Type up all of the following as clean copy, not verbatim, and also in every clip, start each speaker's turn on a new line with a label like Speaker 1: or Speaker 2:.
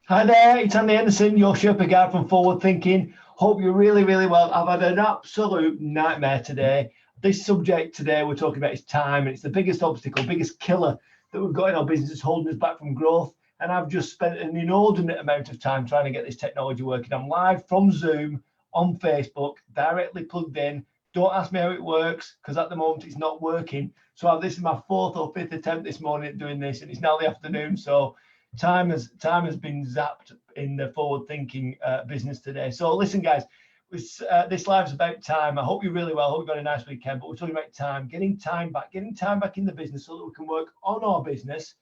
Speaker 1: Hi there, it's Andy Henderson, your Sherpa guy from Forward Thinking. Hope you're really, really well. I've had an absolute nightmare today. This subject today we're talking about is time, and it's the biggest obstacle, biggest killer that we've got in our business. It's holding us back from growth. And I've just spent an inordinate amount of time trying to get this technology working. I'm live from Zoom on Facebook, directly plugged in. Don't ask me how it works, because at the moment it's not working. So this is my fourth or fifth attempt this morning at doing this, and it's now the afternoon. So time has been zapped in the forward thinking business today. So listen, guys, this live's about time. I hope you're really well. I hope you've got a nice weekend. But we're talking about time, getting time back in the business so that we can work on our business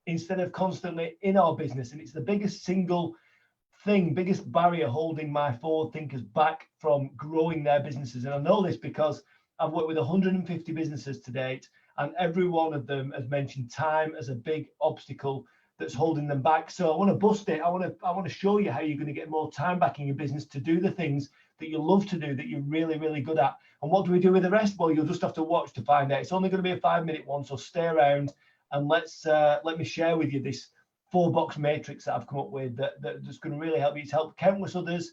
Speaker 1: instead of constantly in our business. And it's the biggest single thing, biggest barrier holding my forward thinkers back from growing their businesses. And I know this because I've worked with 150 businesses to date, and every one of them has mentioned time as a big obstacle that's holding them back. So I want to bust it. I want to show you how you're going to get more time back in your business to do the things that you love to do, that you're really, really good at. And what do we do with the rest? Well, you'll just have to watch to find out. It's only going to be a 5-minute one, so stay around and let me share with you this 4-box matrix that I've come up with that's going to really help you. It's helped countless others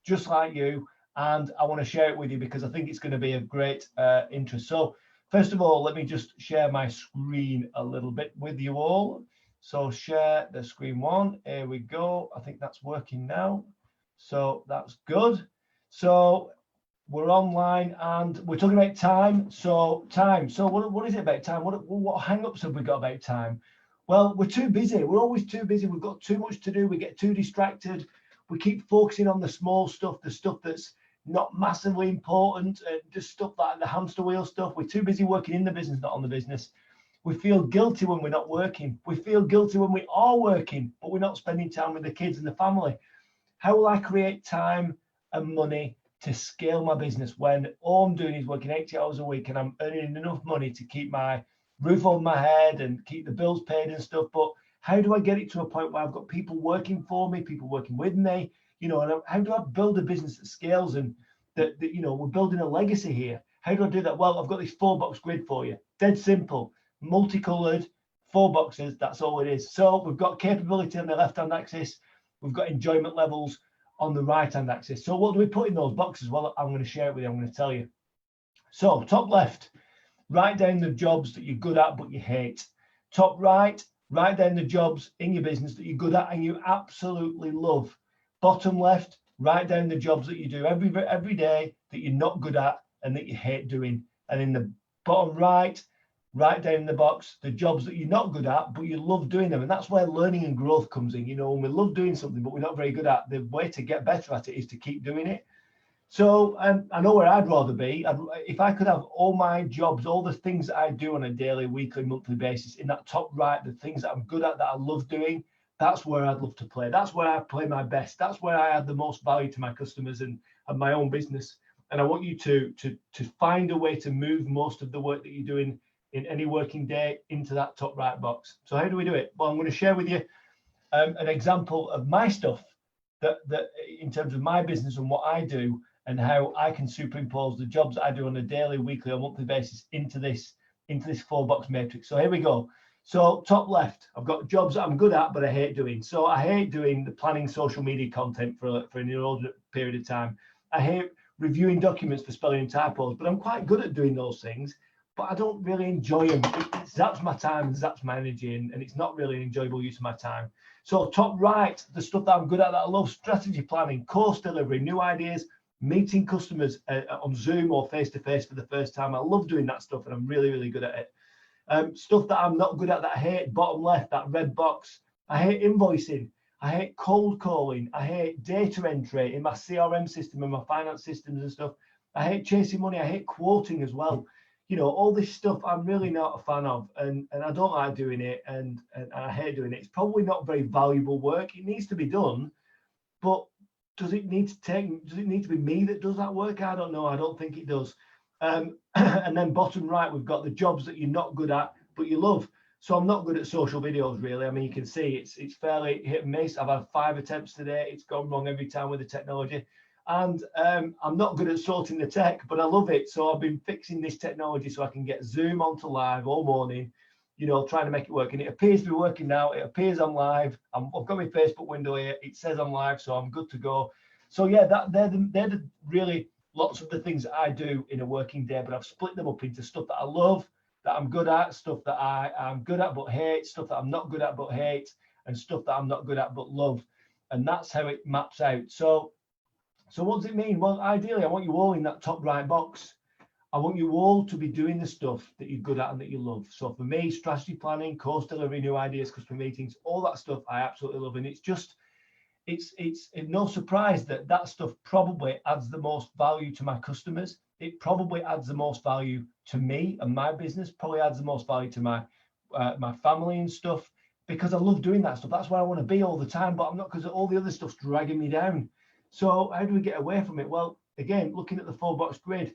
Speaker 1: just like you, and I want to share it with you because I think it's going to be of great interest. So first of all, let me just share my screen a little bit with you all. So share the screen one. Here we go. I think that's working now. So that's good. So we're online and we're talking about time. So time. So what is it about time? What hang-ups have we got about time? Well, we're too busy. We're always too busy. We've got too much to do. We get too distracted. We keep focusing on the small stuff, the stuff that's not massively important, just stuff like the hamster wheel stuff. We're too busy working in the business, not on the business. We feel guilty when we're not working. We feel guilty when we are working, but we're not spending time with the kids and the family. How will I create time and money to scale my business when all I'm doing is working 80 hours a week and I'm earning enough money to keep my roof over my head and keep the bills paid and stuff? But how do I get it to a point where I've got people working for me, people working with me, and how do I build a business that scales and that we're building a legacy here? How do I do that? Well, I've got this 4-box grid for you. Dead simple. Multicolored, 4 boxes, that's all it is. So we've got capability on the left-hand axis, we've got enjoyment levels on the right-hand axis. So what do we put in those boxes? Well, I'm going to share it with you. I'm going to tell you. So top left, write down the jobs that you're good at but you hate. Top right, write down the jobs in your business that you're good at and you absolutely love. Bottom left, write down the jobs that you do every day that you're not good at and that you hate doing. And in the bottom right, write down in the box the jobs that you're not good at, but you love doing them. And that's where learning and growth comes in. When we love doing something, but we're not very good at, the way to get better at it is to keep doing it. So I know where I'd rather be. If I could have all my jobs, all the things that I do on a daily, weekly, monthly basis in that top right, the things that I'm good at, that I love doing, that's where I'd love to play. That's where I play my best. That's where I add the most value to my customers and my own business. And I want you to find a way to move most of the work that you're doing in any working day into that top right box. So how do we do it? Well, I'm going to share with you an example of my stuff that in terms of my business and what I do and how I can superimpose the jobs that I do on a daily, weekly, or monthly basis into this 4-box matrix. So here we go. So top left, I've got jobs that I'm good at, but I hate doing. So I hate doing the planning social media content for an inordinate period of time. I hate reviewing documents for spelling and typos, but I'm quite good at doing those things, but I don't really enjoy them. It zaps my time and zaps my energy, and it's not really an enjoyable use of my time. So top right, the stuff that I'm good at, that I love: strategy planning, course delivery, new ideas, meeting customers on Zoom or face-to-face for the first time. I love doing that stuff, and I'm really, really good at it. Stuff that I'm not good at, that I hate, bottom left, that red box. I hate invoicing. I hate cold calling. I hate data entry in my CRM system and my finance systems and stuff. I hate chasing money. I hate quoting as well. All this stuff I'm really not a fan of, and I don't like doing it, and I hate doing it. It's probably not very valuable work. It needs to be done, but does it need to be me that does that work? I don't know. I don't think it does. And then bottom right, we've got the jobs that you're not good at, but you love. So I'm not good at social videos, really. I mean, you can see it's fairly hit and miss. I've had 5 attempts today. It's gone wrong every time with the technology. And I'm not good at sorting the tech, but I love it. So I've been fixing this technology so I can get Zoom onto live all morning you know, trying to make it work. And it appears to be working now. It appears I'm live. I've got my Facebook window here. It says I'm live, so I'm good to go. So yeah, they're the really lots of the things that I do in a working day, but I've split them up into stuff that I love, that I'm good at, stuff that I'm good at but hate, stuff that I'm not good at but hate, and stuff that I'm not good at but love. And that's how it maps out. So what does it mean? Well, ideally, I want you all in that top right box. I want you all to be doing the stuff that you're good at and that you love. So for me, strategy planning, course delivery, new ideas, customer meetings, all that stuff I absolutely love. And it's no surprise that that stuff probably adds the most value to my customers. It probably adds the most value to me and my business, probably adds the most value to my family and stuff, because I love doing that stuff. That's where I want to be all the time, but I'm not, because all the other stuff's dragging me down. So how do we get away from it? Well, again, looking at the 4-box grid,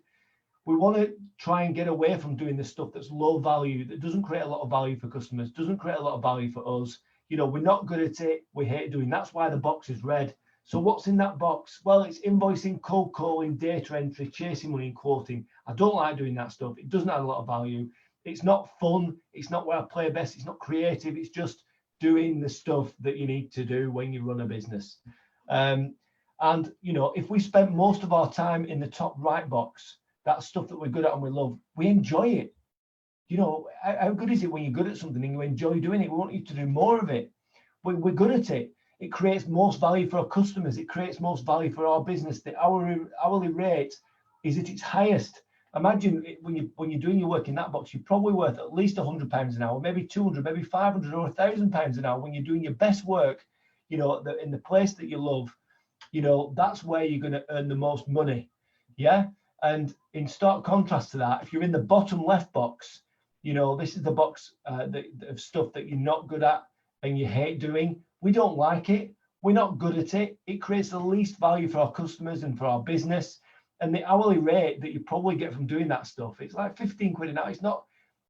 Speaker 1: we want to try and get away from doing the stuff that's low value, that doesn't create a lot of value for customers, doesn't create a lot of value for us. You know, we're not good at it. We hate doing. That's why the box is red. So what's in that box? Well, it's invoicing, cold calling, data entry, chasing money and quoting. I don't like doing that stuff. It doesn't add a lot of value. It's not fun. It's not where I play best. It's not creative. It's just doing the stuff that you need to do when you run a business. And, you know, if we spent most of our time in the top right box, that stuff that we're good at and we love, we enjoy it. You know, how good is it when you're good at something and you enjoy doing it? We want you to do more of it. We're good at it. It creates most value for our customers. It creates most value for our business. The hourly rate is at its highest. Imagine when you're doing your work in that box, you're probably worth at least £100 an hour, maybe 200, maybe 500 or £1,000 an hour. When you're doing your best work, you know, in the place that you love, you know, that's where you're going to earn the most money. Yeah. And in stark contrast to that, if you're in the bottom left box, you know, this is the box of stuff that you're not good at and you hate doing. We don't like it. We're not good at it. It creates the least value for our customers and for our business. And the hourly rate that you probably get from doing that stuff, it's like 15 quid an hour.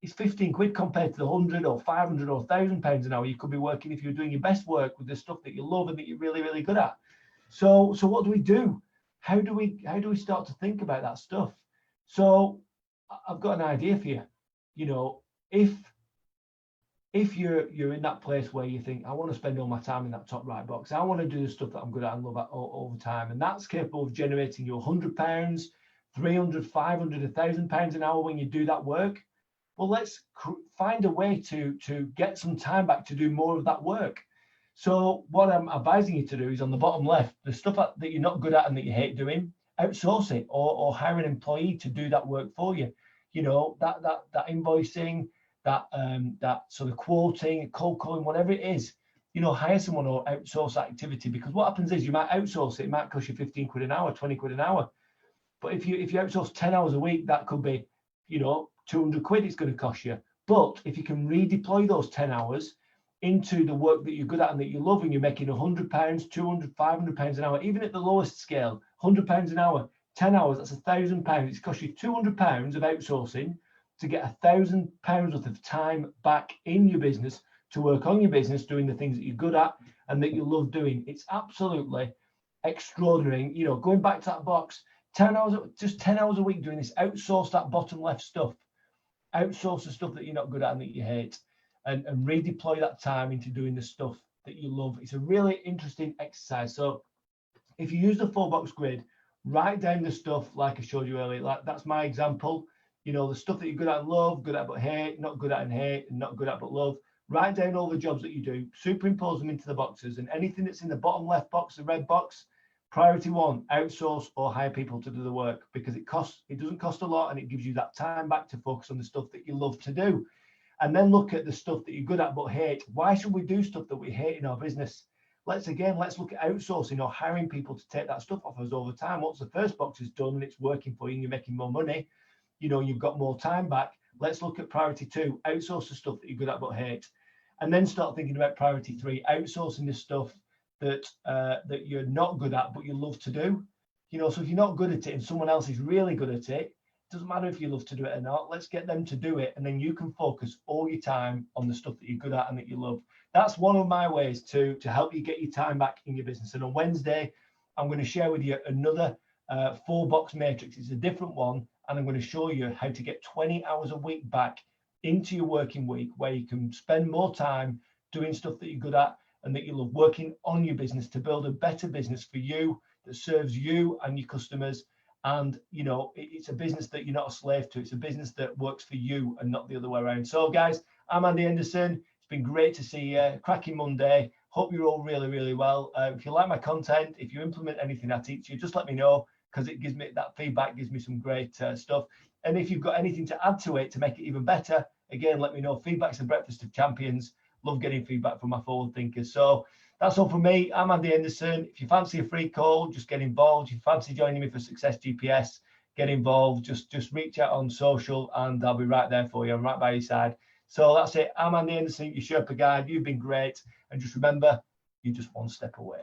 Speaker 1: It's 15 quid compared to the 100 or 500 or £1,000 an hour you could be working if you're doing your best work with the stuff that you love and that you're really, really good at. So what do? How do we start to think about that stuff? So I've got an idea for you. You know, if you're in that place where you think, I want to spend all my time in that top right box, I want to do the stuff that I'm good at and love at all the time, and that's capable of generating you £100, 300, 500, £1,000 an hour when you do that work, well, let's find a way to get some time back to do more of that work. So what I'm advising you to do is on the bottom left, the stuff that you're not good at and that you hate doing, outsource it or hire an employee to do that work for you. You know, that invoicing, that sort of quoting, cold calling, whatever it is, you know, hire someone or outsource that activity, because what happens is you might outsource it. It might cost you 15 quid an hour, 20 quid an hour. But if you outsource 10 hours a week, that could be, you know, 200 quid it's going to cost you. But if you can redeploy those 10 hours into the work that you're good at and that you love, and you're making £100, £200, £500 an hour, even at the lowest scale, £100 an hour, 10 hours, that's £1,000. It's cost you £200 of outsourcing to get £1,000 worth of time back in your business to work on your business, doing the things that you're good at and that you love doing. It's absolutely extraordinary. You know, going back to that box, 10 hours, just 10 hours a week doing this, outsource that bottom left stuff, outsource the stuff that you're not good at and that you hate, and redeploy that time into doing the stuff that you love. It's a really interesting exercise. So if you use the 4-box grid, write down the stuff like I showed you earlier. Like that's my example. You know, the stuff that you're good at and love, good at but hate, not good at and hate, and not good at but love. Write down all the jobs that you do, superimpose them into the boxes, and anything that's in the bottom left box, the red box, priority 1, outsource or hire people to do the work, because it doesn't cost a lot and it gives you that time back to focus on the stuff that you love to do. And then look at the stuff that you're good at but hate. Why should we do stuff that we hate in our business? Let's look at outsourcing or hiring people to take that stuff off us over time. Once the first box is done and it's working for you and you're making more money, you know, you've got more time back. Let's look at priority 2, outsource the stuff that you're good at but hate. And then start thinking about priority 3, outsourcing the stuff that you're not good at but you love to do. You know, so if you're not good at it and someone else is really good at it, doesn't matter if you love to do it or not. Let's get them to do it, and then you can focus all your time on the stuff that you're good at and that you love. That's one of my ways to help you get your time back in your business. And on Wednesday, I'm going to share with you another 4-box matrix. It's a different one, and I'm going to show you how to get 20 hours a week back into your working week where you can spend more time doing stuff that you're good at and that you love, working on your business to build a better business for you that serves you and your customers. And you know, it's a business that you're not a slave to. It's a business that works for you and not the other way around. So guys, I'm Andy Henderson. It's been great to see you. Cracking Monday. Hope you're all really, really well. If you like my content, if you implement anything I teach you, just let me know, because it gives me that feedback, gives me some great stuff. And if you've got anything to add to it to make it even better, again, let me know. Feedback's the breakfast of champions. Love getting feedback from my forward thinkers. So that's all from me. I'm Andy Henderson. If you fancy a free call, just get involved. If you fancy joining me for Success GPS, get involved. Just reach out on social and I'll be right there for you. I'm right by your side. So that's it. I'm Andy Henderson, your Sherpa guide. You've been great. And just remember, you're just one step away.